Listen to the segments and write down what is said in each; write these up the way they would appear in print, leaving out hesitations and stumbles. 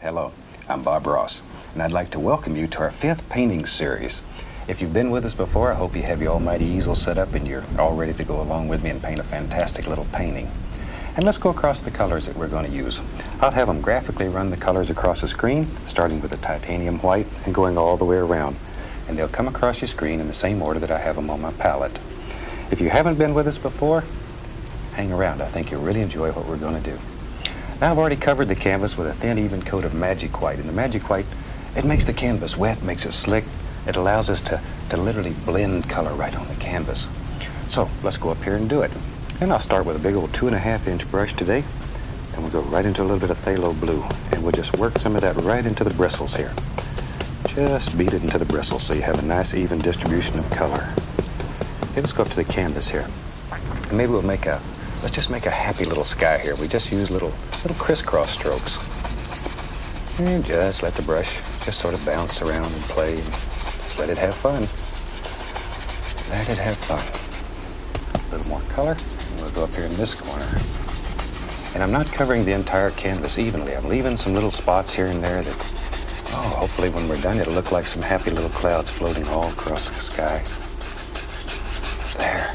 Hello, I'm Bob Ross, and I'd like to welcome you to our 5th painting series. If you've been with us before, I hope you have your almighty easel set up and you're all ready to go along with me and paint a fantastic little painting. And let's go across the colors that we're going to use. I'll have them graphically run the colors across the screen, starting with the titanium white and going all the way around. And they'll come across your screen in the same order that I have them on my palette. If you haven't been with us before, hang around. I think you'll really enjoy what we're going to do. Now I've already covered the canvas with a thin, even coat of magic white. And the magic white, it makes the canvas wet, makes it slick. It allows us to literally blend color right on the canvas. So let's go up here and do it. And I'll start with a big old 2.5-inch brush today. And we'll go right into a little bit of phthalo blue. And we'll just work some of that right into the bristles here. Just beat it into the bristles so you have a nice, even distribution of color. Okay, let's go up to the canvas here. And maybe we'll let's just make a happy little sky here. We just use little crisscross strokes. And just let the brush just sort of bounce around and play. And just let it have fun. Let it have fun. A little more color. And we'll go up here in this corner. And I'm not covering the entire canvas evenly. I'm leaving some little spots here and there that, hopefully when we're done, it'll look like some happy little clouds floating all across the sky. There.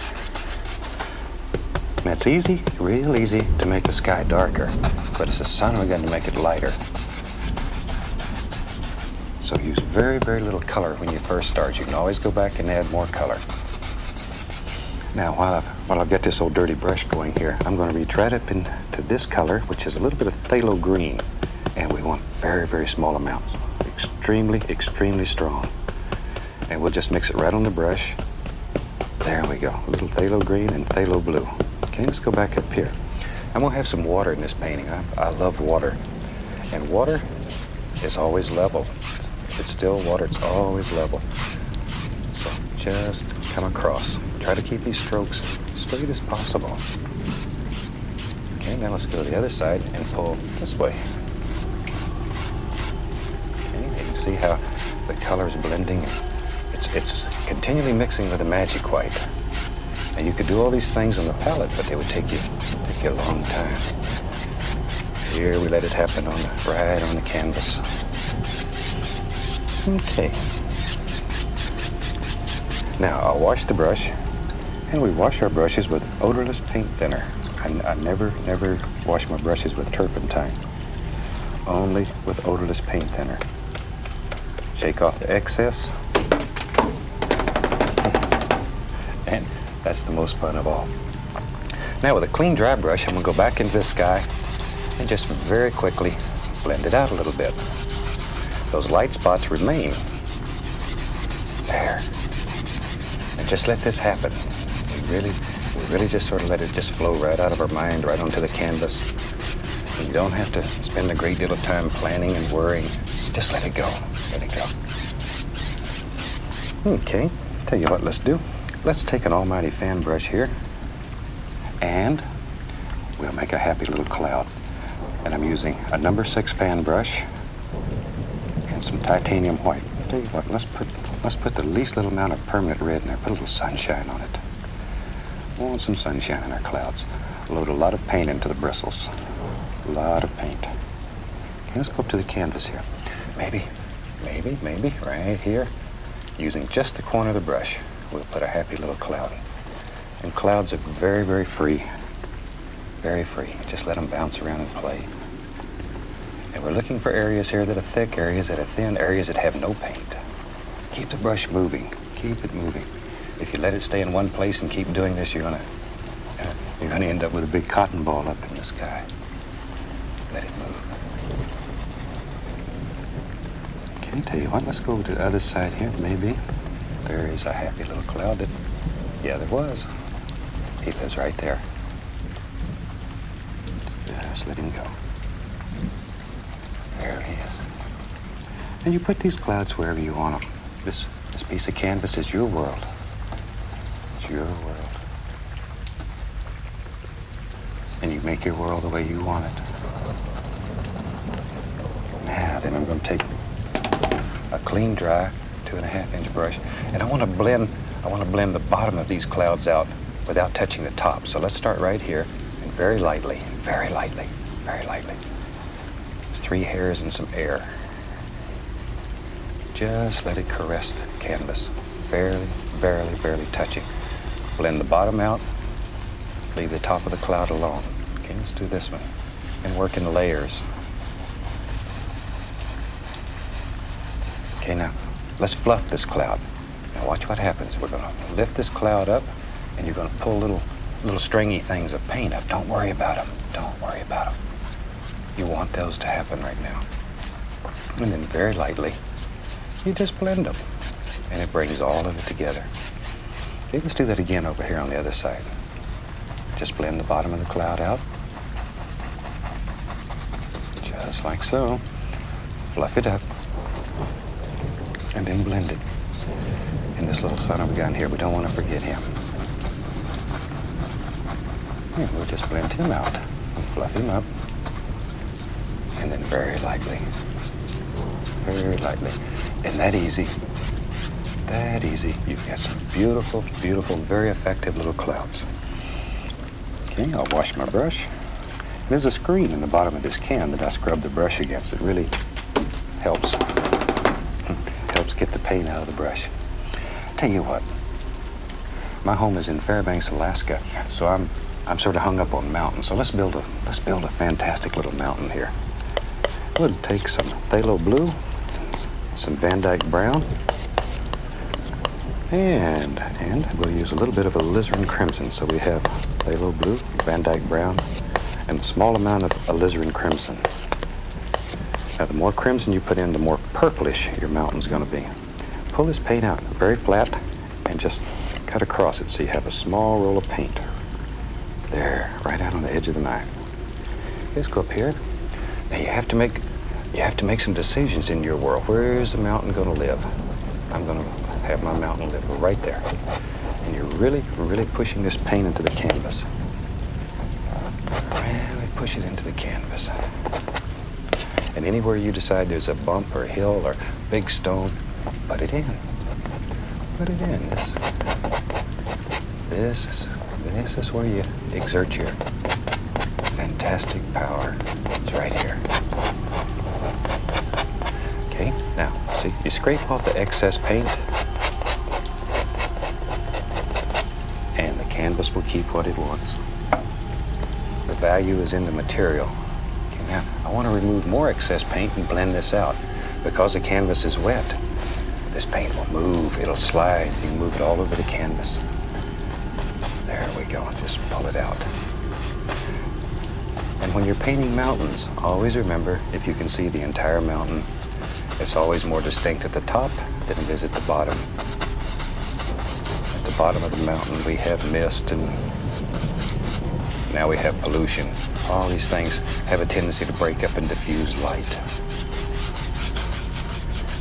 And it's easy, real easy to make the sky darker, but it's a son of a gun to make it lighter. So use very, very little color when you first start. You can always go back and add more color. Now, while I've got this old dirty brush going here, I'm going to retread it into this color, which is a little bit of phthalo green, and we want very, very small amounts. Extremely, extremely strong. And we'll just mix it right on the brush. There we go, a little phthalo green and phthalo blue. Okay, let's go back up here. I'm gonna have some water in this painting. I love water. And water is always level. If it's still water, it's always level. So just come across. Try to keep these strokes straight as possible. Okay, now let's go to the other side and pull this way. Okay, you can see how the color is blending. It's continually mixing with the magic white. And you could do all these things on the palette, but they would take you a long time. Here we let it happen right on the canvas. Okay. Now I'll wash the brush, and we wash our brushes with odorless paint thinner. I never wash my brushes with turpentine. Only with odorless paint thinner. Shake off the excess. And that's the most fun of all. Now with a clean dry brush, I'm gonna go back into the sky and just very quickly blend it out a little bit. Those light spots remain. There. And just let this happen. We really just sort of let it just flow right out of our mind, right onto the canvas. And you don't have to spend a great deal of time planning and worrying. Just let it go. Let it go. Okay, tell you what let's do. Let's take an almighty fan brush here, and we'll make a happy little cloud. And I'm using a number 6 fan brush and some titanium white. I'll tell you what, let's put the least little amount of permanent red in there. Put a little sunshine on it. We want some sunshine in our clouds. Load a lot of paint into the bristles. A lot of paint. Okay, let's go up to the canvas here. Maybe, right here, using just the corner of the brush, we'll put a happy little cloud. And clouds are very, very free. Very free. Just let them bounce around and play. And we're looking for areas here that are thick, areas that are thin, areas that have no paint. Keep the brush moving. Keep it moving. If you let it stay in one place and keep doing this, you're gonna end up with a big cotton ball up in the sky. Let it move. Okay, tell you what, let's go to the other side here, maybe. There is a happy little cloud that, yeah, there was. He lives right there. Just let him go. There he is. And you put these clouds wherever you want them. This piece of canvas is your world. It's your world. And you make your world the way you want it. Now, then I'm going to take a clean, dry 2.5-inch brush, and I want to blend the bottom of these clouds out without touching the top. So let's start right here, and very lightly, just 3 hairs and some air. Just let it caress the canvas, barely, barely, barely touching. Blend the bottom out, leave the top of the cloud alone. Okay, let's do this one. And work in layers. Okay, now, let's fluff this cloud. Now watch what happens. We're gonna lift this cloud up, and you're gonna pull little stringy things of paint up. Don't worry about them. Don't worry about them. You want those to happen right now. And then very lightly, you just blend them, and it brings all of it together. Okay, let's do that again over here on the other side. Just blend the bottom of the cloud out. Just like so. Fluff it up. And then blend it. And this little son of a gun here, we don't want to forget him. And we'll just blend him out. And fluff him up. And then very lightly. Very lightly. Isn't that easy? That easy. You've got some beautiful, beautiful, very effective little clouds. Okay, I'll wash my brush. There's a screen in the bottom of this can that I scrub the brush against. It really helps get the paint out of the brush. Tell you what, my home is in Fairbanks, Alaska, so I'm sort of hung up on mountains. So let's build a fantastic little mountain here. We'll take some phthalo blue, some Van Dyke brown, and we'll use a little bit of alizarin crimson. So we have phthalo blue, Van Dyke brown, and a small amount of alizarin crimson. Now, the more crimson you put in, the more purplish your mountain's going to be. Pull this paint out very flat and just cut across it so you have a small roll of paint. There, right out on the edge of the knife. Let's go up here. Now you have to make some decisions in your world. Where is the mountain going to live? I'm going to have my mountain live right there. And you're really, really pushing this paint into the canvas. Really push it into the canvas. And anywhere you decide there's a bump or a hill or big stone, put it in. Put it in. This is where you exert your fantastic power. It's right here. Okay, now, see, you scrape off the excess paint, and the canvas will keep what it wants. The value is in the material. Now, I want to remove more excess paint and blend this out. Because the canvas is wet, this paint will move, it'll slide. You can move it all over the canvas. There we go, just pull it out. And when you're painting mountains, always remember, if you can see the entire mountain, it's always more distinct at the top than it is at the bottom. At the bottom of the mountain, we have mist, and now we have pollution. All these things have a tendency to break up and diffuse light.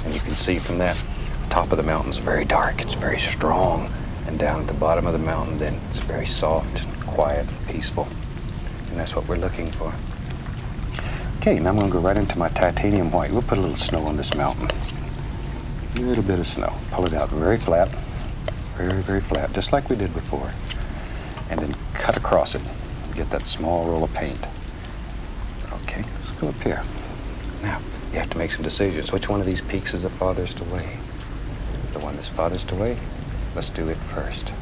And you can see from that, the top of the mountain's very dark, it's very strong. And down at the bottom of the mountain, then it's very soft, and quiet, and peaceful. And that's what we're looking for. Okay, now I'm gonna go right into my titanium white. We'll put a little snow on this mountain. A little bit of snow. Pull it out very flat, very, very flat, just like we did before. And then cut across it. Get that small roll of paint. Okay, let's go up here. Now, you have to make some decisions. Which one of these peaks is the farthest away? The one that's farthest away? Let's do it first.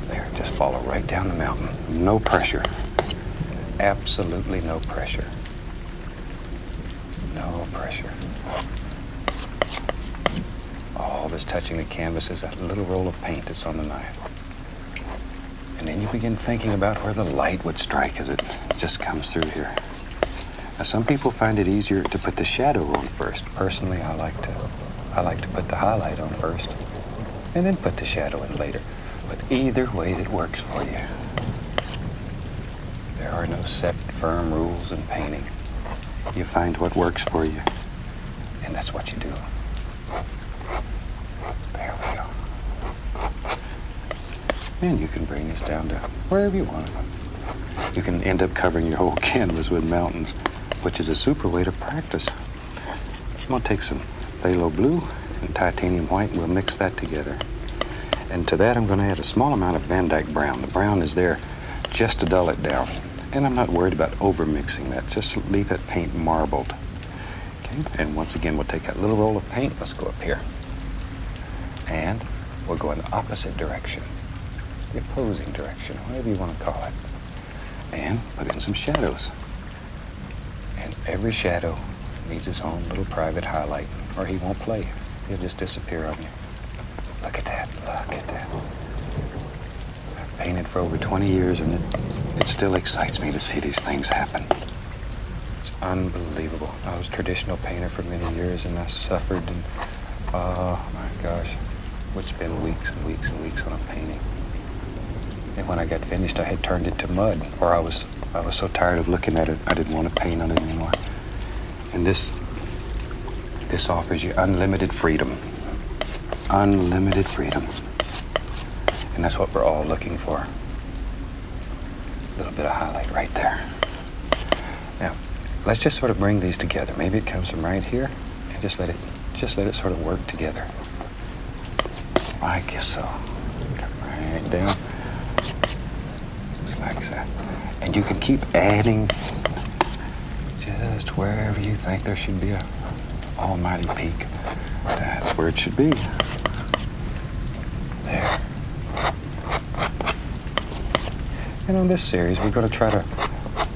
There, just follow right down the mountain. No pressure. Absolutely no pressure. No pressure. All that's touching the canvas is that little roll of paint that's on the knife. And then you begin thinking about where the light would strike as it just comes through here. Now, some people find it easier to put the shadow on first. Personally, I like to put the highlight on first, and then put the shadow in later. But either way that works for you. There are no set, firm rules in painting. You find what works for you, and that's what you do. There we go. And you can bring this down to wherever you want. You can end up covering your whole canvas with mountains, which is a super way to practice. I'm going to take some phthalo blue and titanium white, and we'll mix that together. And to that, I'm going to add a small amount of Van Dyke brown. The brown is there just to dull it down. And I'm not worried about over-mixing that. Just leave that paint marbled. Okay, and once again, we'll take that little roll of paint. Let's go up here. And we'll go in the opposite direction. The opposing direction, whatever you want to call it. And put in some shadows. And every shadow needs its own little private highlight, or he won't play. He'll just disappear on you. Look at that, look at that. I've painted for over 20 years, and it still excites me to see these things happen. It's unbelievable. I was a traditional painter for many years, and I suffered, and oh my gosh, would spend weeks and weeks and weeks on a painting. And when I got finished, I had turned it to mud, or I was so tired of looking at it, I didn't want to paint on it anymore. And this offers you unlimited freedom. Unlimited freedom. And that's what we're all looking for. A little bit of highlight right there. Now, let's just sort of bring these together. Maybe it comes from right here, and just let it sort of work together. I guess so. Come right down. Just like that. And you can keep adding just wherever you think there should be a almighty peak. That's where it should be. There. And on this series, we're going to try to,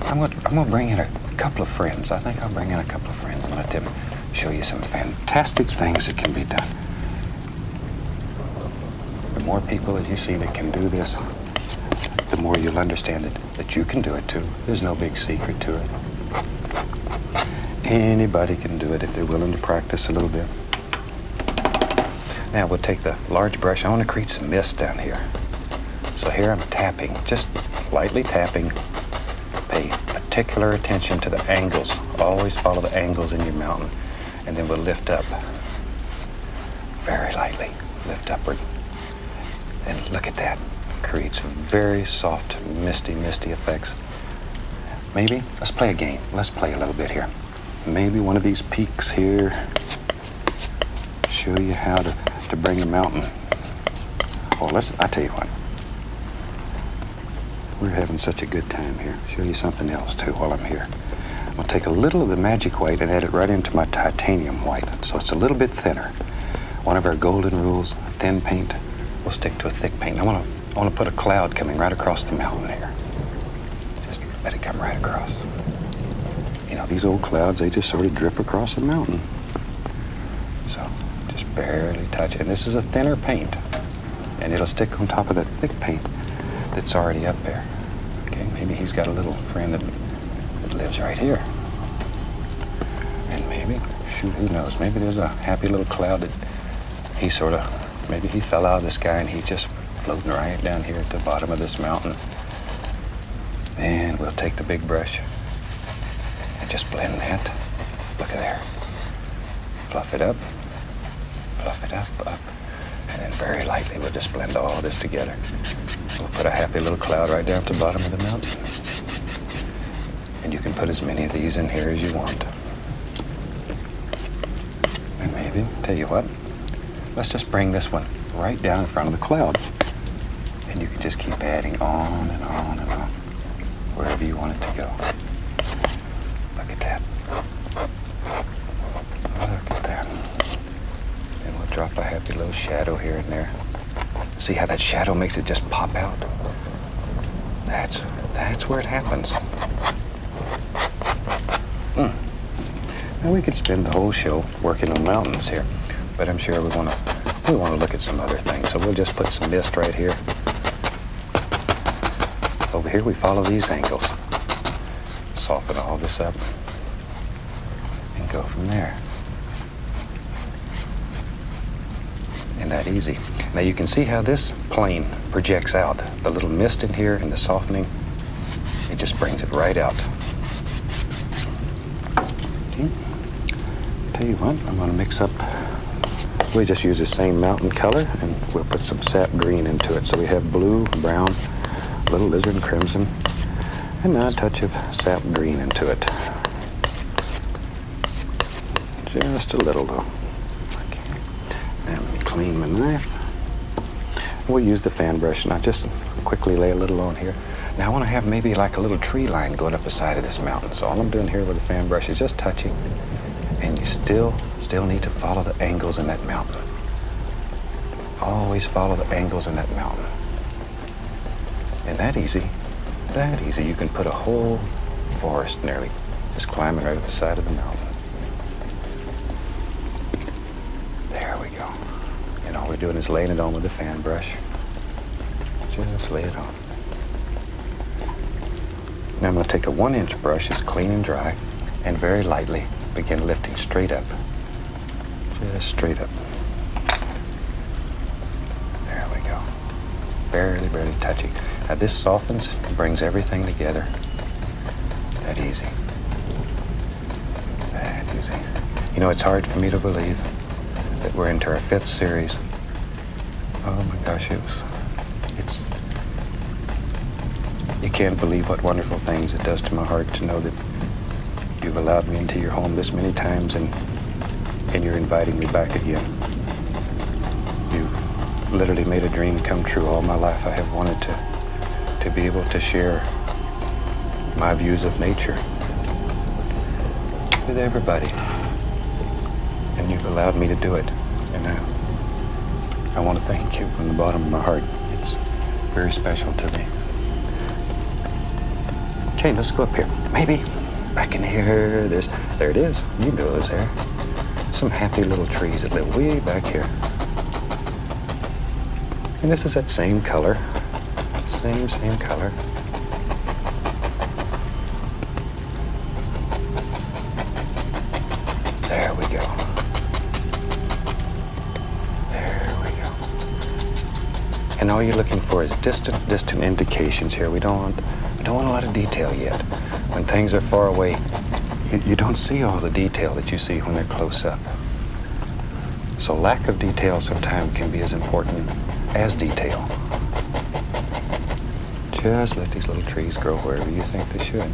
I'm going to bring in a couple of friends. I think I'll bring in a couple of friends and let them show you some fantastic things that can be done. The more people that you see that can do this, the more you'll understand that you can do it too. There's no big secret to it. Anybody can do it if they're willing to practice a little bit. Now we'll take the large brush. I want to create some mist down here. So here I'm tapping, just lightly tapping. Pay particular attention to the angles. Always follow the angles in your mountain. And then we'll lift up. Very lightly. Lift upward. And look at that. Creates very soft, misty effects. Maybe, let's play a game. Let's play a little bit here. Maybe one of these peaks here. Show you how to bring a mountain. Oh, I tell you what. We're having such a good time here. Show you something else too while I'm here. I'll take a little of the magic white and add it right into my titanium white. So it's a little bit thinner. One of our golden rules, thin paint, we'll stick to a thick paint. I want to put a cloud coming right across the mountain here. Just let it come right across. You know, these old clouds, they just sort of drip across the mountain. So just barely touch it. And this is a thinner paint. And it'll stick on top of that thick paint that's already up there. Okay, maybe he's got a little friend that lives right here. And maybe, shoot, who knows, maybe there's a happy little cloud that maybe he fell out of the sky and he's just floating right down here at the bottom of this mountain. And we'll take the big brush and just blend that. Look at there. Fluff it up, up. And then very lightly we'll just blend all this together. We'll put a happy little cloud right down at the bottom of the mountain. And you can put as many of these in here as you want. And maybe, tell you what, let's just bring this one right down in front of the cloud. And you can just keep adding on and on and on, wherever you want it to go. Look at that. Look at that. And we'll drop a happy little shadow here and there. See how that shadow makes it just pop out? That's where it happens. Now we could spend the whole show working on mountains here, but I'm sure we want to look at some other things. So we'll just put some mist right here. Over here we follow these angles. Soften all this up and go from there. Isn't that easy? Now you can see how this plane projects out. The little mist in here and the softening, it just brings it right out. Okay. Tell you what, I'm going to mix up. We just use the same mountain color and we'll put some sap green into it. So we have blue, brown, little lizard crimson, and now a touch of sap green into it. Just a little though. Okay. Now let me clean my knife. We'll use the fan brush and I just quickly lay a little on here. Now I want to have maybe like a little tree line going up the side of this mountain. So all I'm doing here with the fan brush is just touching. And you still need to follow the angles in that mountain. Always follow the angles in that mountain. And that easy, you can put a whole forest nearly just climbing right up the side of the mountain. There we go. And all we're doing is laying it on with the fan brush. Just lay it on. Now I'm going to take a 1-inch brush, it's clean and dry, and very lightly begin lifting straight up. Just straight up. There we go. Barely touching. Now this softens, brings everything together. That easy. That easy. You know, it's hard for me to believe that we're into our 5th series. Oh my gosh, you can't believe what wonderful things it does to my heart to know that you've allowed me into your home this many times and you're inviting me back again. You've literally made a dream come true. All my life I have wanted to be able to share my views of nature with everybody. And you've allowed me to do it. And I want to thank you from the bottom of my heart. It's very special to me. Okay, let's go up here. Maybe back in here, there it is. You knew it was there. Some happy little trees that live way back here. And this is that same color. Same color. There we go. There we go. And all you're looking for is distant indications here. We don't want a lot of detail yet. When things are far away, you don't see all the detail that you see when they're close up. So lack of detail sometimes can be as important as detail. Just let these little trees grow wherever you think they should.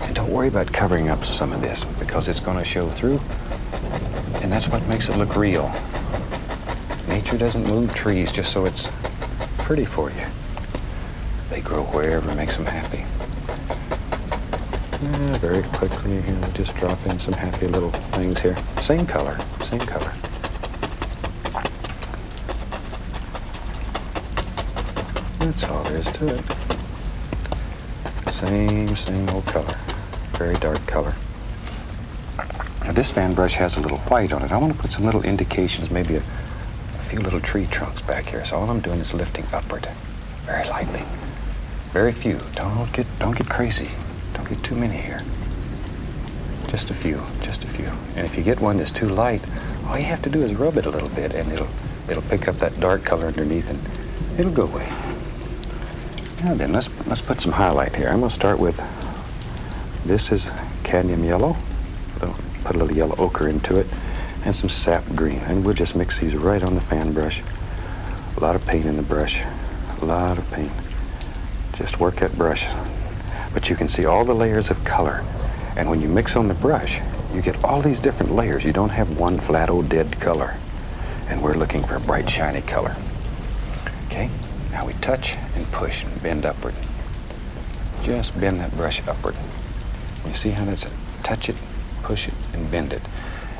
And don't worry about covering up some of this because it's going to show through. And that's what makes it look real. Nature doesn't move trees just so it's pretty for you. They grow wherever makes them happy. Very quickly here, we just drop in some happy little things here. Same color. That's all there is to it. Same old color. Very dark color. Now this fan brush has a little white on it. I want to put some little indications, maybe a few little tree trunks back here. So all I'm doing is lifting upward, very lightly. Very few. Don't get crazy. Don't get too many here. Just a few. And if you get one that's too light, all you have to do is rub it a little bit and it'll pick up that dark color underneath and it'll go away. Now then, let's put some highlight here. I'm going to start with, this is cadmium yellow. I'll put a little yellow ochre into it and some sap green. And we'll just mix these right on the fan brush. A lot of paint in the brush. A lot of paint. Just work that brush. But you can see all the layers of color. And when you mix on the brush, you get all these different layers. You don't have one flat old dead color. And we're looking for a bright, shiny color. Okay, now we touch and push and bend upward. Just bend that brush upward. You see how that's touch it, push it, and bend it.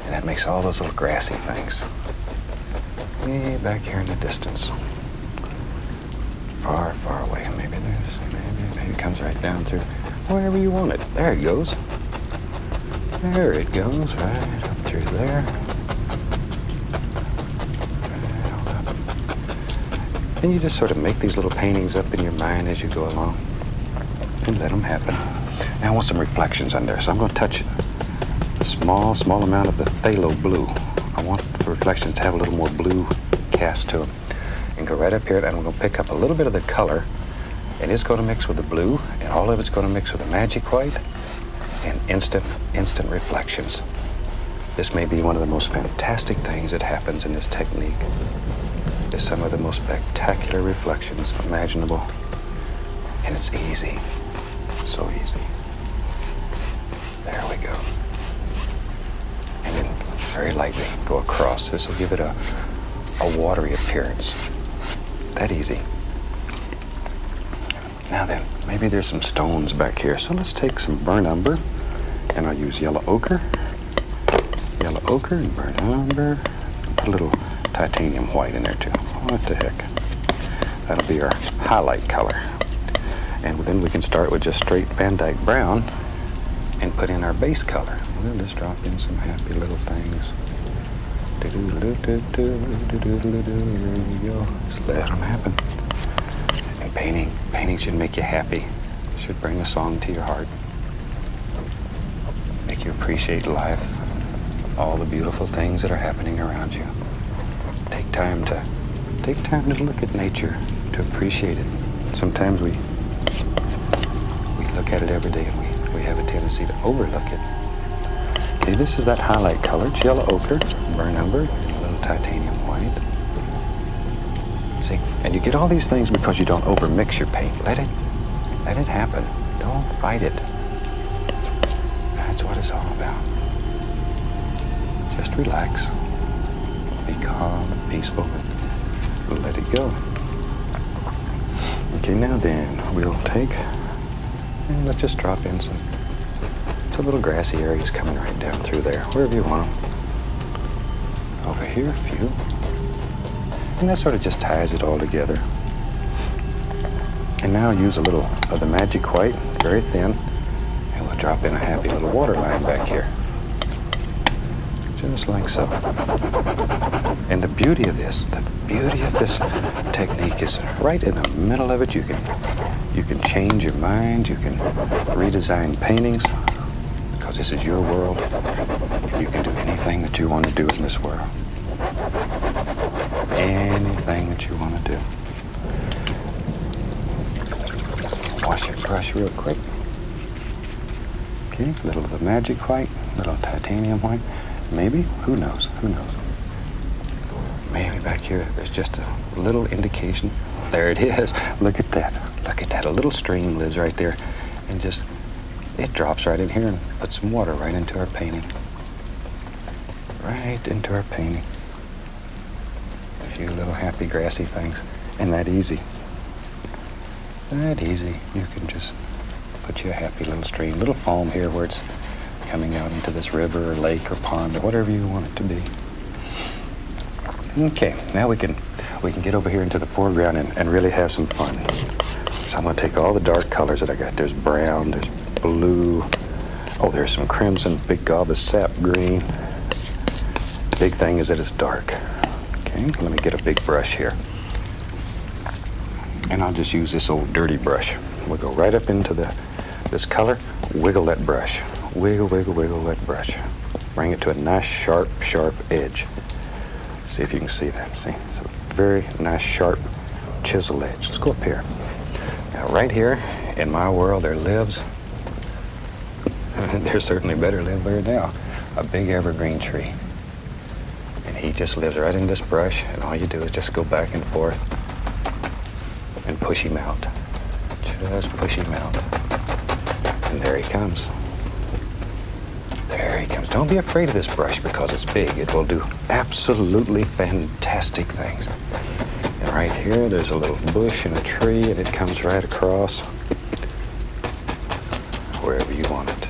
And that makes all those little grassy things. Way back here in the distance. Far away. Maybe it comes right down through wherever you want it. There it goes. There it goes, right up through there. Right on up. And you just sort of make these little paintings up in your mind as you go along and let them happen. Now I want some reflections on there, so I'm going to touch a small amount of the phthalo blue. I want the reflections to have a little more blue cast to them. And go right up here, and I'm going to pick up a little bit of the color, and it's going to mix with the blue, and all of it's going to mix with the magic white, and instant reflections. This may be one of the most fantastic things that happens in this technique. There's some of the most spectacular reflections imaginable, and it's easy, so easy. There we go. And then very lightly go across. This will give it a watery appearance. That easy. Now then, maybe there's some stones back here. So let's take some burnt umber, and I'll use yellow ochre and burnt umber. Put a little titanium white in there too. What the heck? That'll be our highlight color. And then we can start with just straight Van Dyke brown and put in our base color. We'll just drop in some happy little things. There we go. Just let them happen. And painting should make you happy. Should bring a song to your heart. Make you appreciate life, all the beautiful things that are happening around you. Take time to look at nature, to appreciate it. Sometimes we look at it every day and we have a tendency to overlook it. Okay, this is that highlight color. It's yellow ochre, burnt umber, and a little titanium white. See, and you get all these things because you don't overmix your paint. Let it happen. Don't fight it. That's what it's all about. Just relax. Be calm and peaceful and let it go. Okay, now then, we'll take, and let's just drop in some little grassy areas coming right down through there, wherever you want them. Over here, a few. And that sort of just ties it all together. And now use a little of the magic white, very thin, and we'll drop in a happy little waterline back here. Just like so. And the beauty of this technique is right in the middle of it. You can change your mind, you can redesign paintings, because this is your world. You can do anything that you want to do in this world. Anything that you want to do. Wash your brush real quick. Okay, a little of the magic white, a little titanium white. Maybe, who knows? Maybe back here there's just a little indication. There it is. Look at that. A little stream lives right there, and just it drops right in here and puts some water right into our painting. Right into our painting. A few little happy grassy things. And that easy. You can just put you a happy little stream, little foam here where it's coming out into this river or lake or pond or whatever you want it to be. Okay, now we can get over here into the foreground and really have some fun. So I'm going to take all the dark colors that I got. There's brown, there's blue. Oh, there's some crimson, big gob of sap green. Big thing is that it's dark. Okay, let me get a big brush here. And I'll just use this old dirty brush. We'll go right up into this color, wiggle that brush. Wiggle that brush. Bring it to a nice, sharp edge. See if you can see that. See? It's a very nice, sharp, chisel edge. Let's go up here. Now, right here in my world, there lives, there certainly better live there now, a big evergreen tree. And he just lives right in this brush, and all you do is just go back and forth and push him out. Just push him out. And there he comes. There he comes. Don't be afraid of this brush because it's big. It will do absolutely fantastic things. And right here, there's a little bush and a tree, and it comes right across wherever you want it.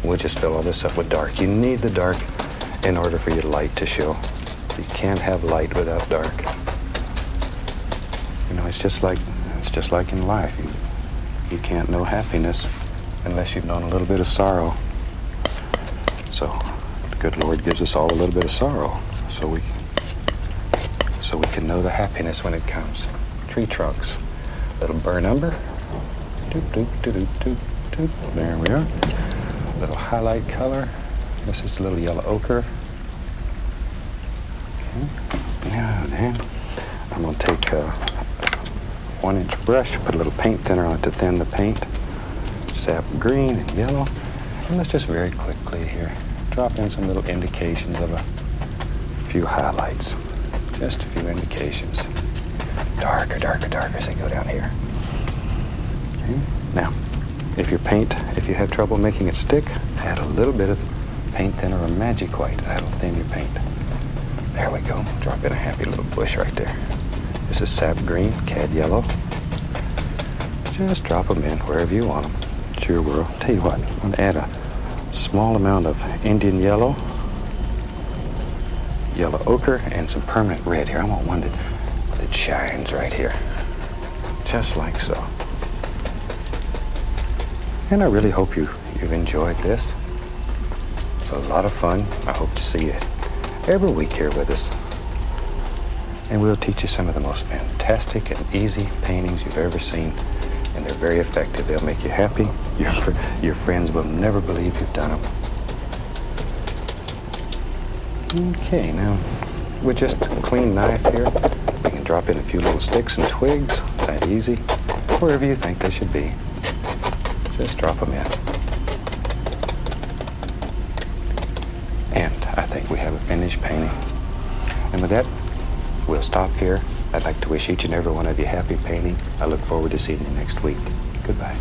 We'll just fill all this up with dark. You need the dark in order for your light to show. You can't have light without dark. You know, it's just like in life. You can't know happiness unless you've known a little bit of sorrow. So the good Lord gives us all a little bit of sorrow so we can know the happiness when it comes. Tree trunks, little burnt umber. Doop, doop, doop, doop, doop. There we are. Little highlight color. This is a little yellow ochre. Okay. Now then, I'm going to take a 1-inch brush, put a little paint thinner on it to thin the paint. Sap green and yellow. And let's just very quickly here drop in some little indications of a few highlights. Just a few indications. Darker as they go down here. Okay. Now, if you have trouble making it stick, add a little bit of paint thinner or magic white. That'll thin your paint. There we go. Drop in a happy little bush right there. This is sap green, cad yellow. Just drop them in wherever you want them. It's your world. Tell you what, I'm going to add a small amount of Indian yellow, yellow ochre, and some permanent red here. I want one that shines right here. Just like so. And I really hope you've enjoyed this. It's a lot of fun. I hope to see you every week here with us. And we'll teach you some of the most fantastic and easy paintings you've ever seen. And they're very effective. They'll make you happy. Your friends will never believe you've done them. Okay, now with just a clean knife here, we can drop in a few little sticks and twigs, that easy, wherever you think they should be. Just drop them in. And I think we have a finished painting. And with that, we'll stop here. I'd like to wish each and every one of you happy painting. I look forward to seeing you next week. Goodbye.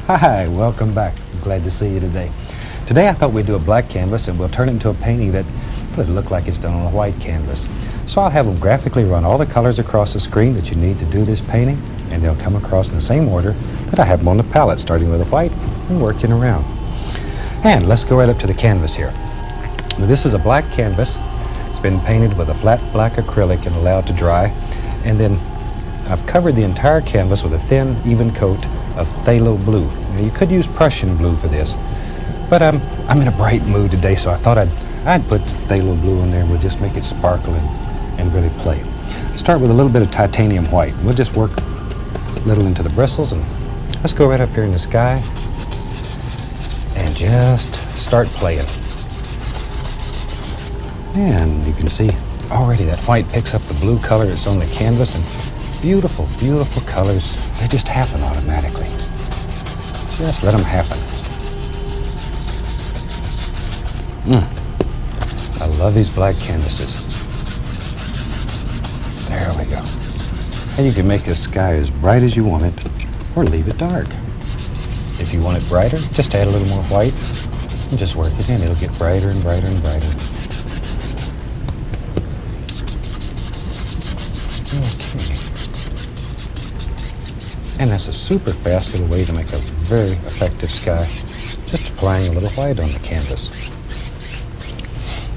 Hi, welcome back. I'm glad to see you today. Today I thought we'd do a black canvas and we'll turn it into a painting that would look like it's done on a white canvas. So I'll have them graphically run all the colors across the screen that you need to do this painting, and they'll come across in the same order that I have them on the palette, starting with a white and working around. And let's go right up to the canvas here. Now, this is a black canvas. It's been painted with a flat black acrylic and allowed to dry. And then I've covered the entire canvas with a thin, even coat of phthalo blue. Now, you could use Prussian blue for this, but I'm in a bright mood today, so I thought I'd put phthalo blue in there and we'll just make it sparkle and really play. Start with a little bit of titanium white. We'll just work a little into the bristles, and let's go right up here in the sky and just start playing. And you can see already that white picks up the blue color that's on the canvas, and beautiful, beautiful colors. They just happen automatically. Just let them happen. I love these black canvases. There we go. And you can make the sky as bright as you want it, or leave it dark. If you want it brighter, just add a little more white and just work it in. It'll get brighter and brighter and brighter. Okay. And that's a super fast little way to make a very effective sky. Just applying a little white on the canvas.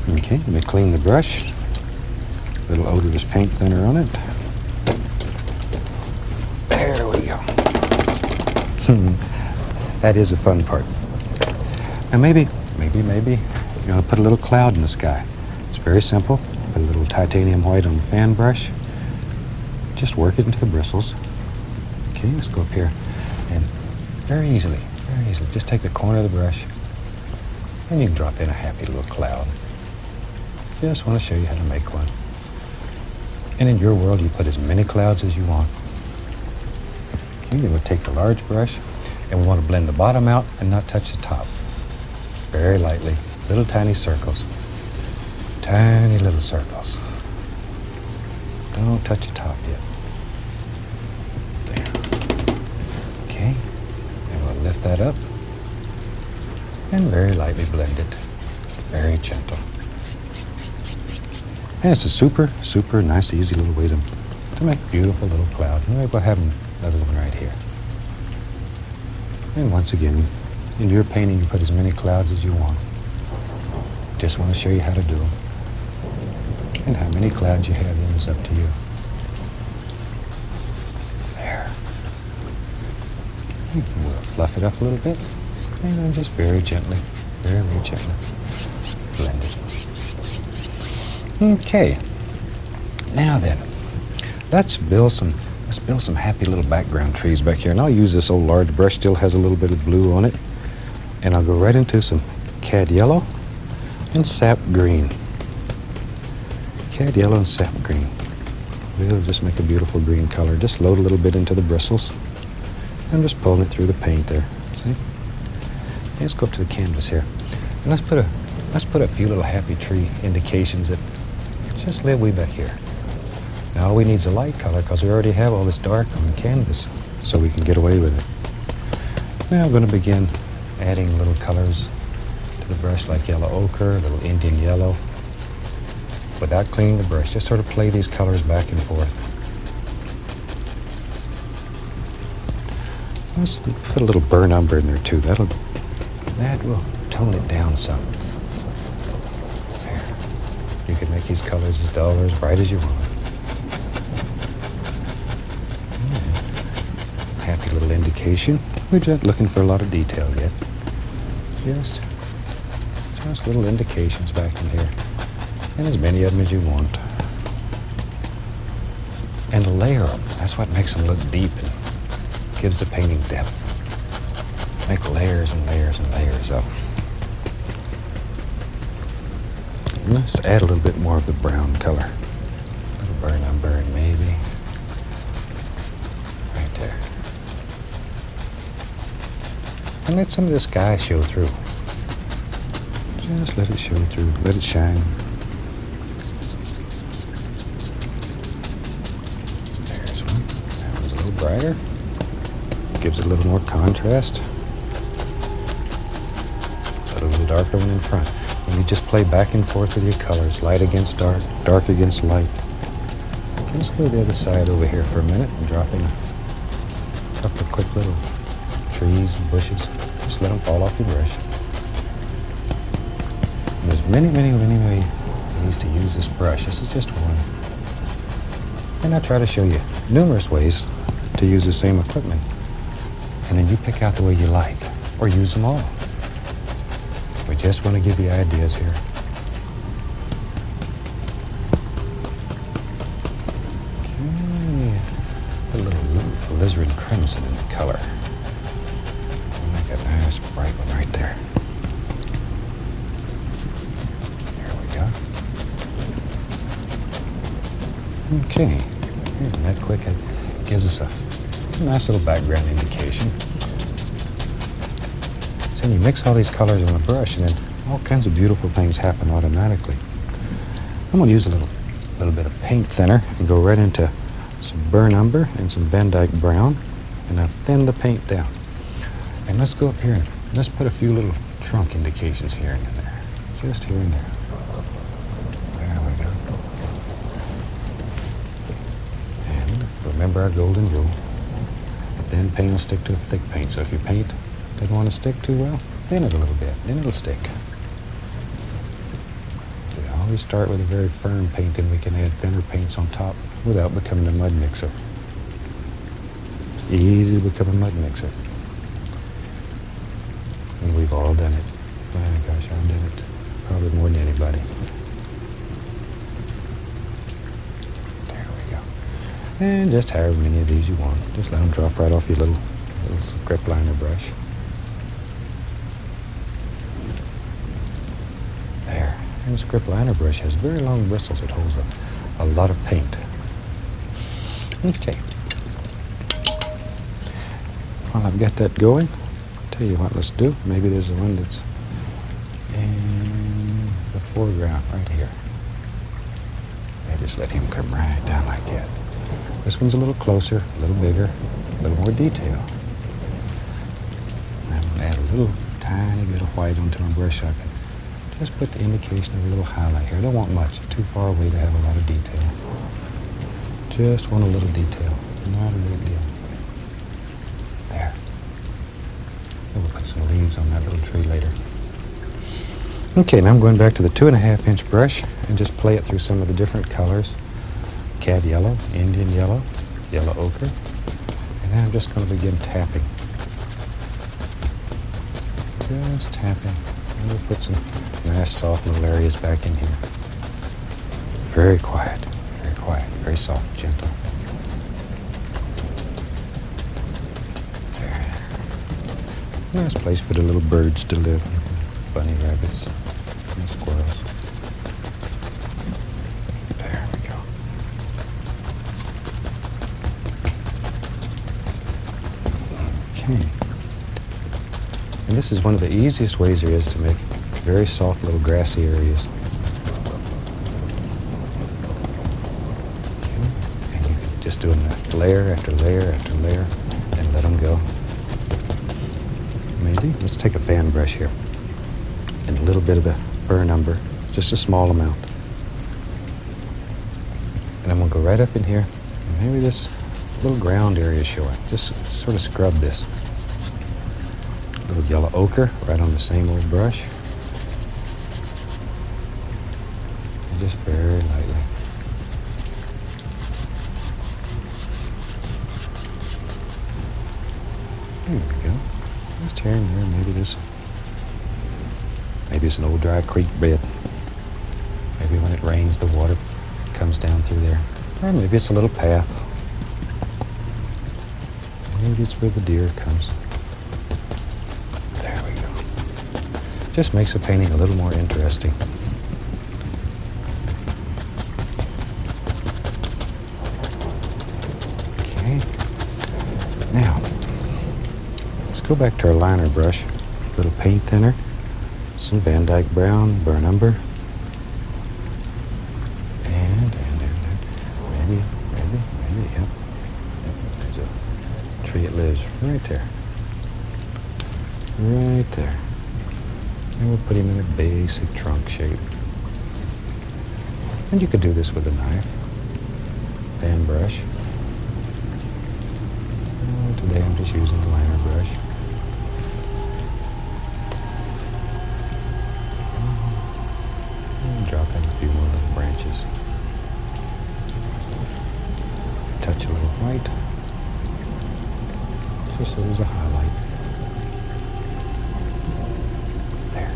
Okay, let me clean the brush. A little odorless paint thinner on it. There we go. That is a fun part. And maybe you're going to put a little cloud in the sky. It's very simple. Put a little titanium white on the fan brush. Just work it into the bristles. Okay, let's go up here. And very easily, just take the corner of the brush and you can drop in a happy little cloud. Just want to show you how to make one. And in your world, you put as many clouds as you want. And then we'll take the large brush, and we want to blend the bottom out and not touch the top. Very lightly, little tiny circles. Tiny little circles. Don't touch the top yet. There. Okay, and we'll lift that up and very lightly blend it. Very gentle. And it's a super, super nice, easy little way to make a beautiful little cloud. Maybe we'll have another one right here. And once again, in your painting, you put as many clouds as you want. Just want to show you how to do them. And how many clouds you have in is up to you. There. We'll fluff it up a little bit. And then just very gently, very, very gently blend it. Okay, now then, let's build some happy little background trees back here. And I'll use this old large brush, still has a little bit of blue on it. And I'll go right into some cad yellow and sap green. Cad yellow and sap green. We'll just make a beautiful green color. Just load a little bit into the bristles. I'm just pulling it through the paint there, see? Let's go up to the canvas here. And let's put a few little happy tree indications that just live way back here. Now all we need is a light color because we already have all this dark on the canvas, so we can get away with it. Now I'm going to begin adding little colors to the brush like yellow ochre, a little Indian yellow. without cleaning the brush. Just sort of play these colors back and forth. Let's put a little burnt umber in there too. That will tone it down some. There. You can make these colors as dull or as bright as you want. Happy little indication. We're just looking for a lot of detail yet. Just little indications back in here. And as many of them as you want. And layer them. That's what makes them look deep and gives the painting depth. Make layers and layers and layers of them. And let's add a little bit more of the brown color. A little burnt umber maybe. Right there. And let some of the sky show through. Just let it show through. Let it shine. There's one. That one's a little brighter. Gives it a little more contrast. Put a little darker one in front. And you just play back and forth with your colors. Light against dark. Dark against light. Let's go to the other side over here for a minute and drop in a couple of quick little trees and bushes. Just let them fall off your brush. And there's many ways to use this brush. This is just one. And I try to show you numerous ways to use the same equipment. And then you pick out the way you like, or use them all. We just want to give you ideas here. Okay. Put a little alizarin crimson in the color. Make a nice bright one right there. There we go. Okay. And that quick, it gives us a nice little background indication. So you mix all these colors on the brush, and then all kinds of beautiful things happen automatically. I'm going to use a little bit of paint thinner and go right into some burnt umber and some Van Dyke brown, and I'll thin the paint down. And let's go up here and let's put a few little trunk indications here and there. Just here and there. There we go. And remember our golden rule. Thin paint will stick to a thick paint. So if your paint doesn't want to stick too well, thin it a little bit. Then it'll stick. We always start with a very firm paint, and we can add thinner paints on top without becoming a mud mixer. It's easy to become a mud mixer. And we've all done it. My gosh, I've done it probably more than anybody. And just however many of these you want. Just let them drop right off your little script liner brush. There. And the script liner brush has very long bristles. It holds a lot of paint. Okay. While I've got that going, I'll tell you what, let's do. Maybe there's one that's in the foreground right here. I just let him come right down like that. This one's a little closer, a little bigger, a little more detail. I'm going to add a little tiny bit of white onto my brush so I can just put the indication of a little highlight here. I don't want much. It's too far away to have a lot of detail. Just want a little detail. Not a big deal. There. And we'll put some leaves on that little tree later. Okay, now I'm going back to the 2.5-inch brush and just play it through some of the different colors. Cad yellow, Indian yellow, yellow ochre. And then I'm just going to begin tapping. Just tapping. And we'll put some nice soft little areas back in here. Very quiet, very soft, gentle. There. Nice place for the little birds to live. Bunny rabbits and squirrels. And this is one of the easiest ways there is to make very soft little grassy areas. Okay. And you can just do them layer after layer after layer and let them go. Maybe, let's take a fan brush here and a little bit of the burnt umber, just a small amount. And I'm going to go right up in here. And maybe this little ground area is showing. Just sort of scrub this. Little yellow ochre right on the same old brush. And just very lightly. There we go. Just here and there, maybe it's an old dry creek bed. Maybe when it rains, the water comes down through there. Or maybe it's a little path. Maybe it's where the deer comes. There we go. Just makes the painting a little more interesting. Okay. Now, let's go back to our liner brush. A little paint thinner, some Van Dyke brown, burn umber, and maybe, yep. There's a tree that lives right there. Right there. And we'll put him in a basic trunk shape. And you could do this with a knife, fan brush. Today I'm just using the liner brush. And drop in a few more little branches. Touch a little white, just so there's a highlight. There.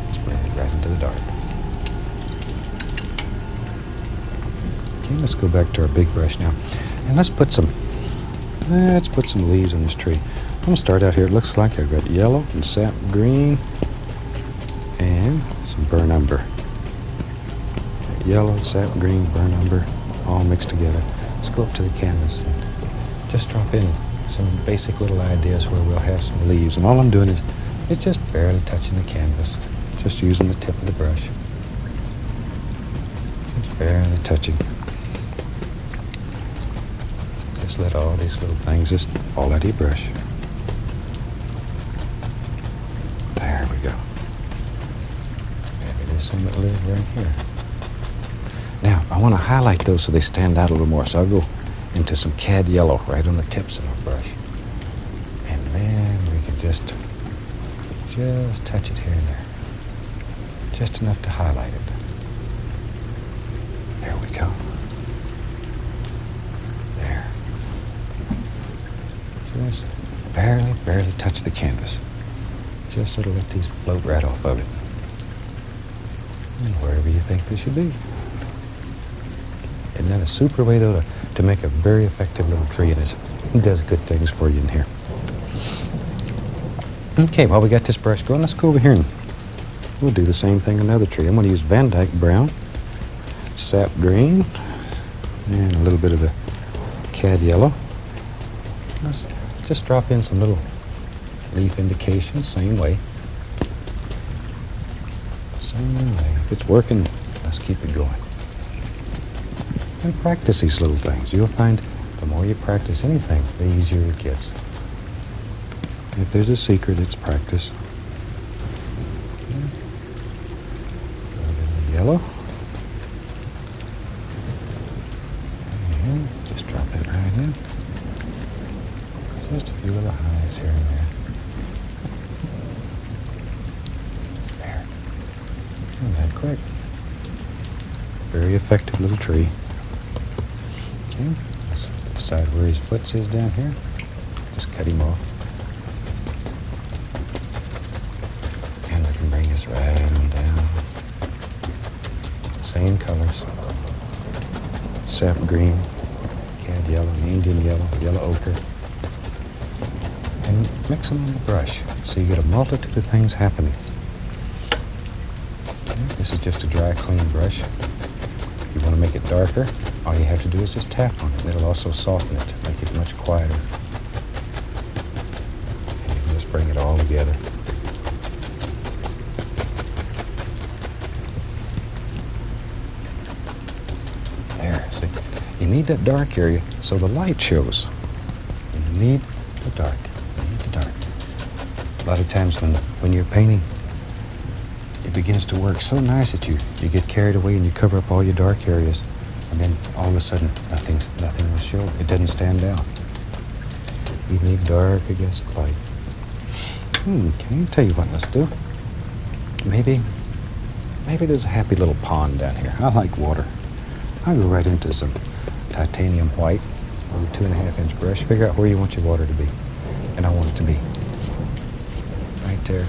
Let's blend it right into the dark. Okay, let's go back to our big brush now. And let's put some leaves on this tree. I'm going to start out here. It looks like I've got yellow and sap green and some burn umber. Yellow, sap green, burn umber, all mixed together. Let's go up to the canvas and just drop in some basic little ideas where we'll have some leaves. And all I'm doing is just barely touching the canvas, just using the tip of the brush. Just barely touching. Just let all these little things just fall out of your brush. There we go. Maybe there's some that live right here. Now, I want to highlight those so they stand out a little more. So I'll go into some cad yellow right on the tips of my brush. And then we can just touch it here and there. Just enough to highlight it. There we go. There. Just barely touch the canvas. Just sort of let these float right off of it. And wherever you think they should be. And then a super way, though, to make a very effective little tree, and it does good things for you in here. Okay, while we got this brush going, let's go over here and we'll do the same thing on another tree. I'm going to use Van Dyke brown, sap green, and a little bit of the cad yellow. Let's just drop in some little leaf indications, same way. Same way. If it's working, let's keep it going. And practice these little things. You'll find the more you practice anything, the easier it gets. If there's a secret, it's practice. A little bit of yellow. And just drop it right in. Just a few little highlights here and there. There. Isn't that quick? Very effective little tree. Okay, let's decide where his foot is down here. Just cut him off. And we can bring this right on down. Same colors. Sap green, cad yellow, Indian yellow, yellow ochre. And mix them on the brush so you get a multitude of things happening. Okay, this is just a dry, clean brush. If you want to make it darker, all you have to do is just tap on it. It'll also soften it, make it much quieter. And you can just bring it all together. There, see? You need that dark area so the light shows. You need the dark. You need the dark. A lot of times when you're painting, it begins to work so nice that you get carried away and you cover up all your dark areas. And then all of a sudden, nothing will show. It doesn't stand out. You need dark against light. Okay, tell you what, let's do. Maybe there's a happy little pond down here. I like water. I'll go right into some titanium white with a 2.5-inch brush. Figure out where you want your water to be. And I want it to be right there.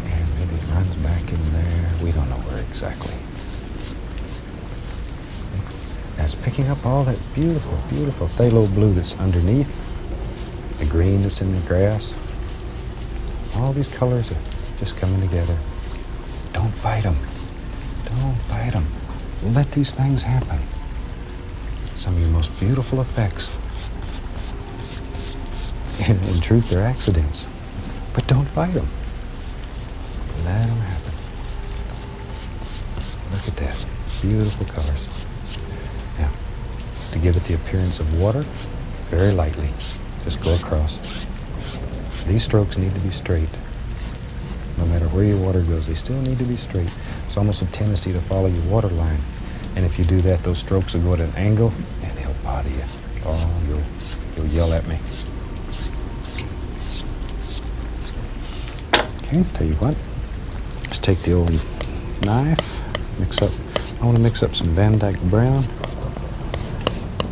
And maybe it runs back in there. We don't know where exactly. And it's picking up all that beautiful, beautiful phthalo blue that's underneath. The green that's in the grass. All these colors are just coming together. Don't fight them. Don't fight them. Let these things happen. Some of your most beautiful effects. In truth, they're accidents. But don't fight them. Let them happen. Look at that. Beautiful colors. Now, to give it the appearance of water, very lightly, just go across. These strokes need to be straight. No matter where your water goes, they still need to be straight. It's almost a tendency to follow your water line. And if you do that, those strokes will go at an angle and they'll bother you. Oh, you'll yell at me. Okay, tell you what. Let's take the old knife, I want to mix up some Van Dyke Brown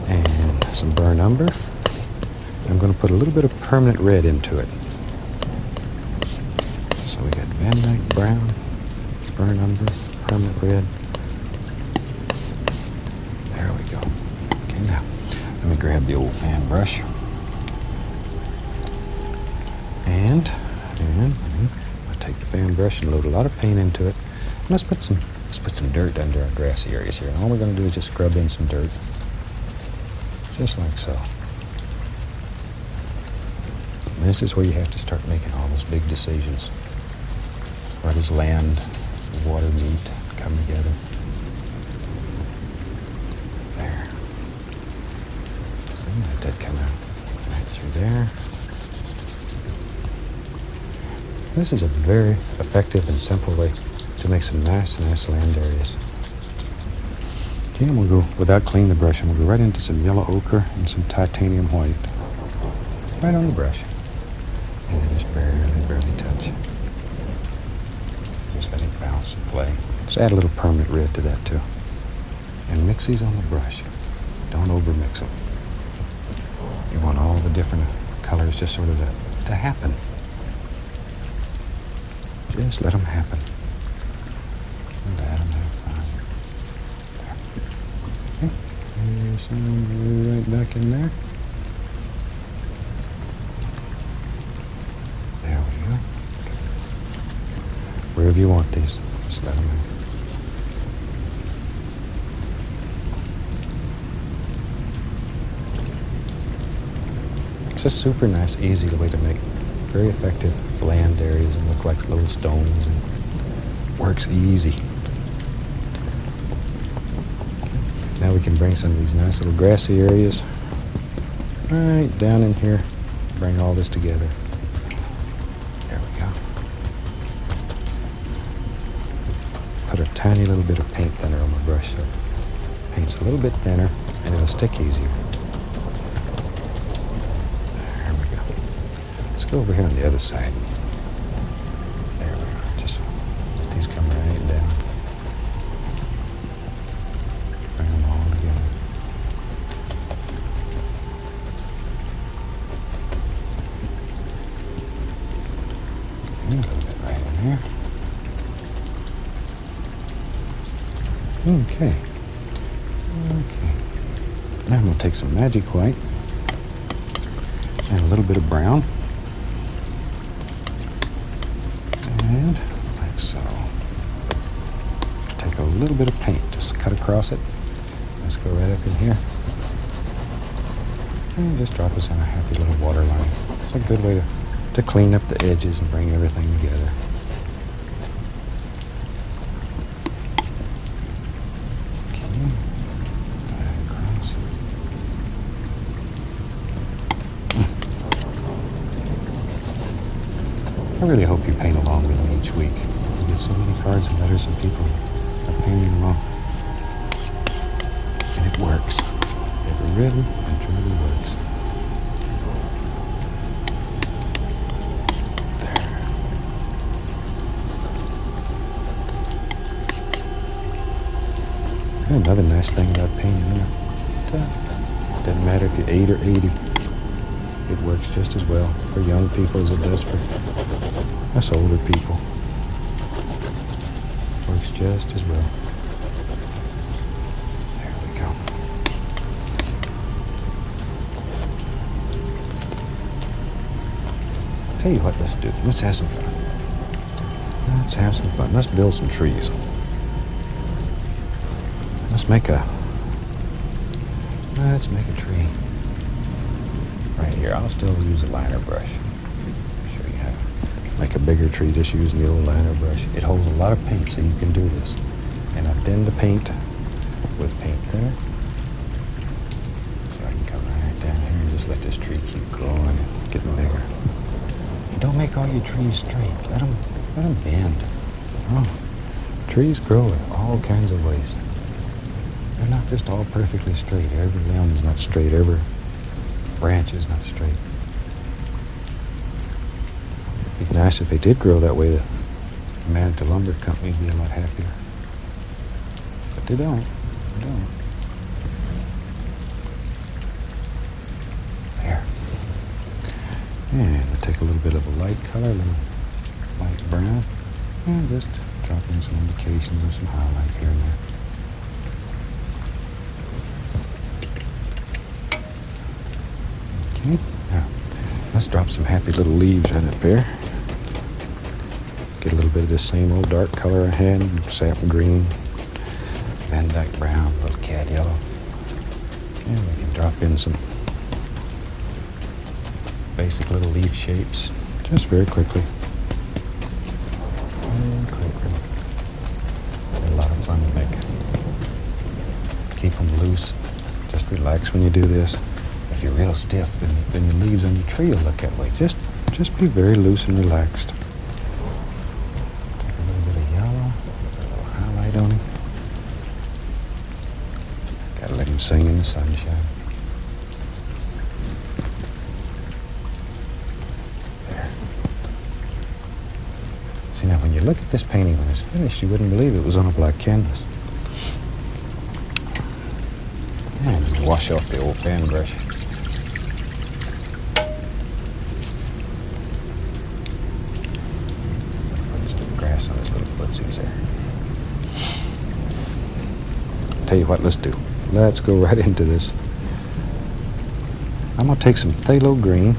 and some burnt umber. And I'm going to put a little bit of permanent red into it. So we got Van Dyke Brown, burnt umber, permanent red. There we go. Okay, now let me grab the old fan brush. And I'll take the fan brush and load a lot of paint into it. And let's put some dirt under our grassy areas here. And all we're going to do is just scrub in some dirt, just like so. And this is where you have to start making all those big decisions. Where does land and water meet, come together? There. So let that come out right through there. This is a very effective and simple way to make some nice land areas. Okay, and we'll go, without cleaning the brush, and we'll go right into some yellow ochre and some titanium white. Right on the brush. And then just barely touch. Just let it bounce and play. Just add a little permanent red to that too. And mix these on the brush. Don't over mix them. You want all the different colors just sort of to happen. Just let them happen. Let them have fun. There. Okay. There's some right back in there. There we go. Wherever you want these, just let them in. It's a super nice, easy way to make very effective bland areas and look like little stones, and works easy. Now we can bring some of these nice little grassy areas right down in here, bring all this together. There we go. Put a tiny little bit of paint thinner on my brush so it paint's a little bit thinner and it'll stick easier. There we go. Let's go over here on the other side. There we go. Just let these come right down. Bring them all together. A little bit right in here. Okay. Now I'm going to take some magic white and a little bit of brown. And like so. Take a little bit of paint, just cut across it. Let's go right up in here. And just drop us on a happy little water line. It's a good way to clean up the edges and bring everything together. I really hope you paint along with me each week. We get so many cards and letters and people are painting along. It works. It really and truly works. There. And another nice thing about painting, it doesn't matter if you're 8 or 80. It works just as well for young people as it does for us older people. Works just as well. There we go. Tell you what, let's do. Let's have some fun. Let's have some fun. Let's build some trees. Let's make a tree. Right here, I'll still use a liner brush. Show you how to make a bigger tree just using the old liner brush. It holds a lot of paint, so you can do this. And I've thinned the paint with paint thinner. So I can come right down here and just let this tree keep growing and getting bigger. And don't make all your trees straight. Let them bend. Oh, trees grow in all kinds of ways. They're not just all perfectly straight. Every limb is not straight. Every branch is not straight. It'd be nice if they did grow that way. The man at the lumber company would be a lot happier. But they don't. They don't. There. And I take a little bit of a light color, a little light brown, and just drop in some indications of some highlight here and there. Now, let's drop some happy little leaves right up there. Get a little bit of this same old dark color I had, sap green, Van Dyke brown, little cad yellow. And we can drop in some basic little leaf shapes, just very quickly. Very quickly. They're a lot of fun to make. Keep them loose. Just relax when you do this. If you're real stiff, then your leaves on your tree will look that way. Just be very loose and relaxed. Take a little bit of yellow, put a little highlight on him. Gotta let him sing in the sunshine. There. See, now when you look at this painting when it's finished, you wouldn't believe it was on a black canvas. And wash off the old fan brush. On his little footsies there. Tell you what, let's do. Let's go right into this. I'm going to take some phthalo green,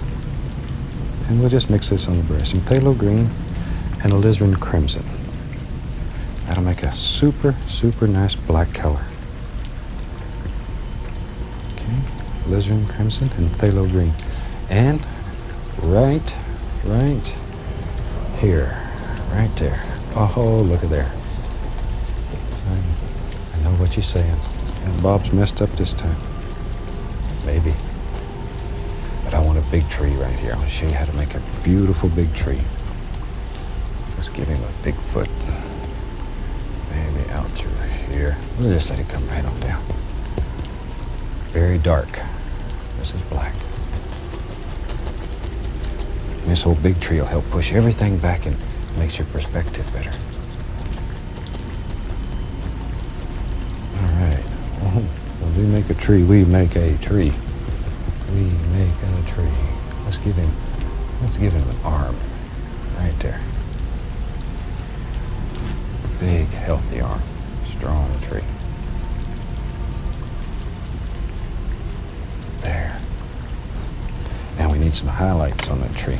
and we'll just mix this on the brush. Some phthalo green and alizarin crimson. That'll make a super, super nice black color. Okay, alizarin crimson and phthalo green. And right here. Right there. Oh, look at there. I know what you're saying. And Bob's messed up this time. Maybe. But I want a big tree right here. I want to show you how to make a beautiful big tree. Let's give him a big foot. Maybe out through here. We'll just let it come right on down. Very dark. This is black. And this old big tree will help push everything back and makes your perspective better. All right. When we make a tree, we make a tree. We make a tree. Let's give him an arm right there. Big, healthy arm. Strong tree. There. Now we need some highlights on that tree.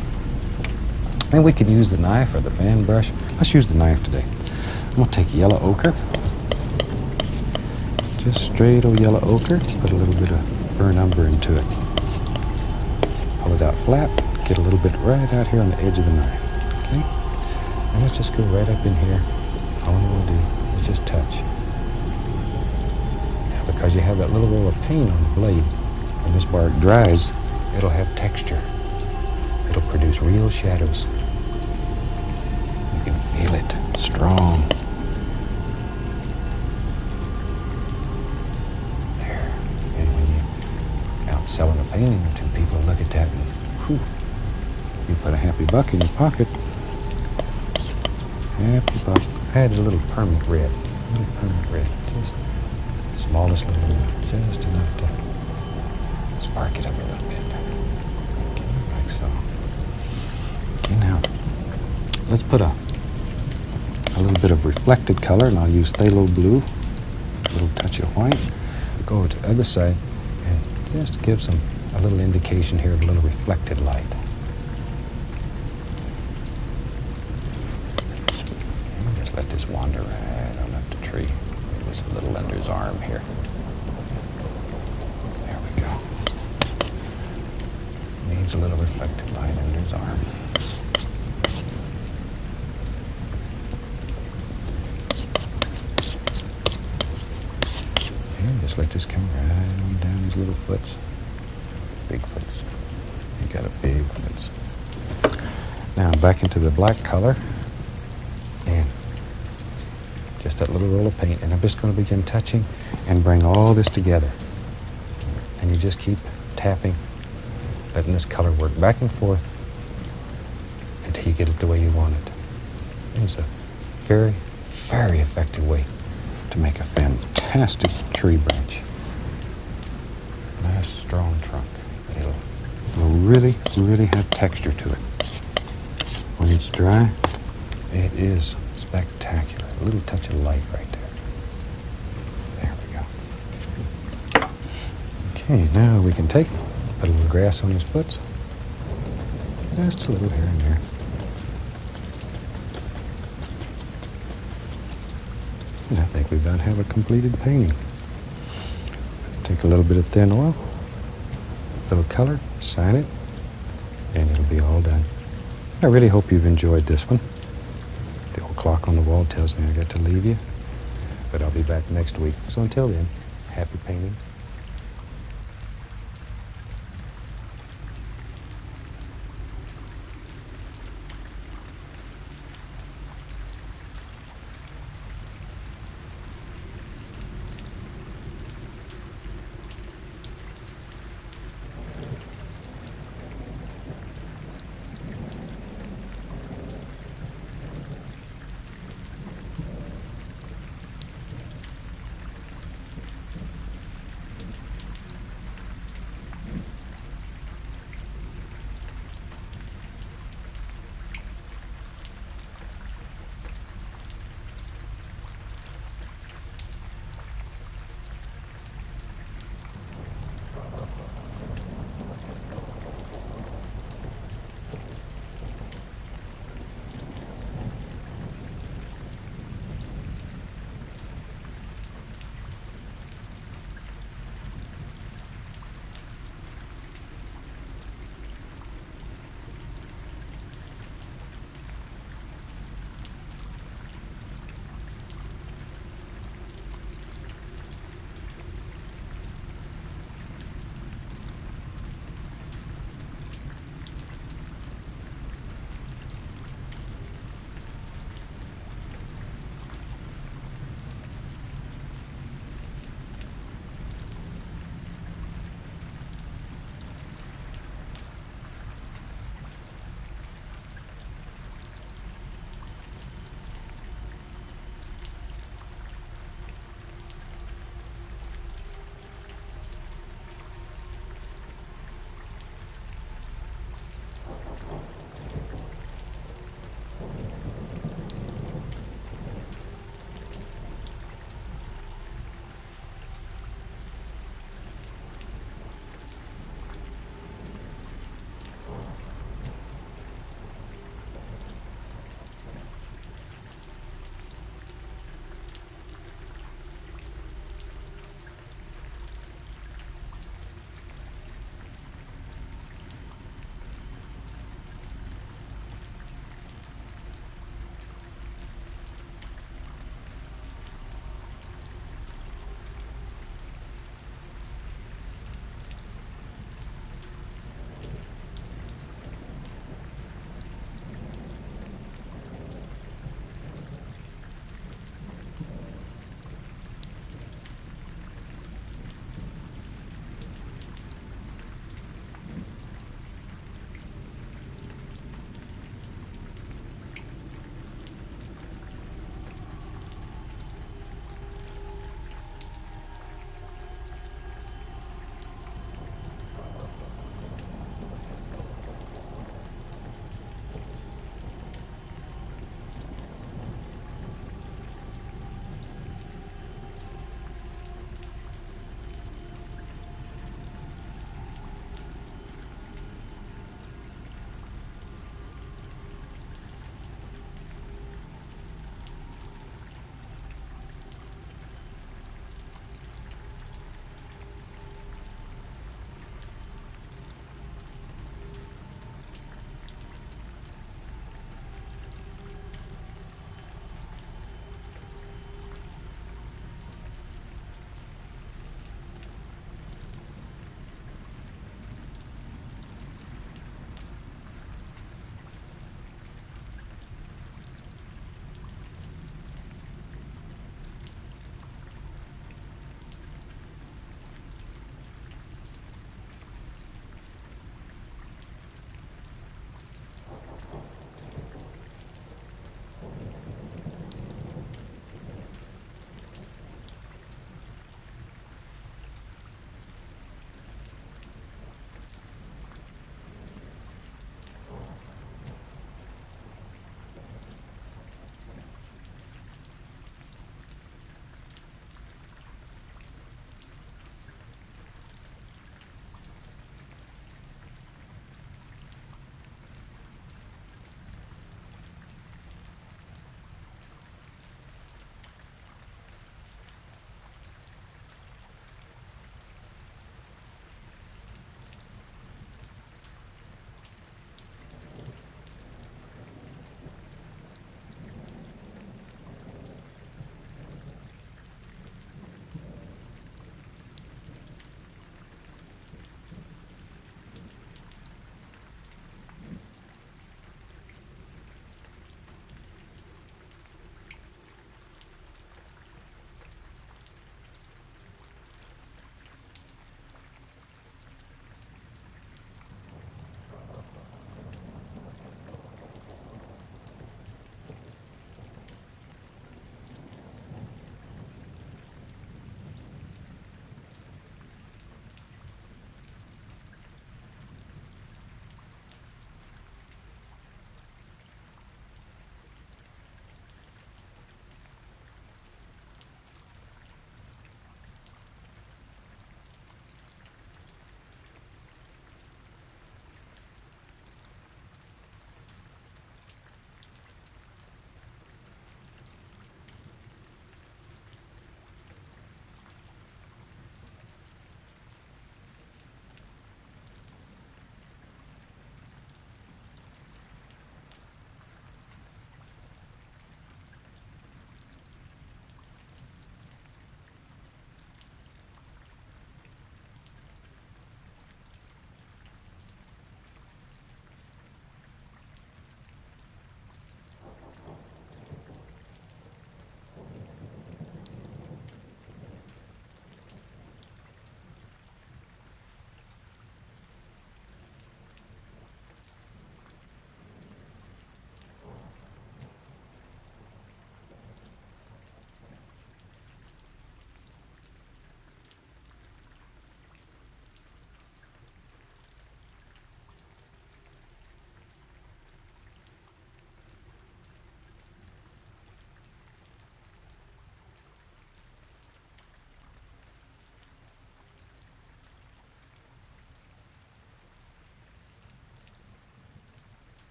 And we can use the knife or the fan brush. Let's use the knife today. I'm going to take yellow ochre. Just straight old yellow ochre. Put a little bit of burnt umber into it. Pull it out flat. Get a little bit right out here on the edge of the knife. Okay? And let's just go right up in here. All we'll do is just touch. Now, because you have that little roll of paint on the blade, when this bark dries, it'll have texture. It'll produce real shadows. You can feel it strong. There. selling a painting to people. Look at that. And, whew, you put a happy buck in your pocket. Happy buck. I added a little permanent red. A little permanent red. Just smallest little one. Just enough to spark it up a little bit. Okay, like so. Okay, now, let's put a little bit of reflected color, and I'll use phthalo blue, a little touch of white. Go to the other side and just give a little indication here of a little reflected light. And just let this wander right on up the tree. Just a little under his arm here. There we go. Needs a little reflected light under his arm. Just let this come right on down his little foots. Big foots. He got a big foots. Now back into the black color. And just that little roll of paint. And I'm just going to begin touching and bring all this together. And you just keep tapping, letting this color work back and forth until you get it the way you want it. It's a very, very effective way to make a fantastic tree branch. Nice strong trunk. It'll really, really have texture to it. When it's dry, it is spectacular. A little touch of light right there. There we go. Okay, now we can put a little grass on his foot. Just a little here and there. And I think we about have a completed painting. Take a little bit of thin oil, a little color, sign it, and it'll be all done. I really hope you've enjoyed this one. The old clock on the wall tells me I got to leave you, but I'll be back next week. So until then, happy painting.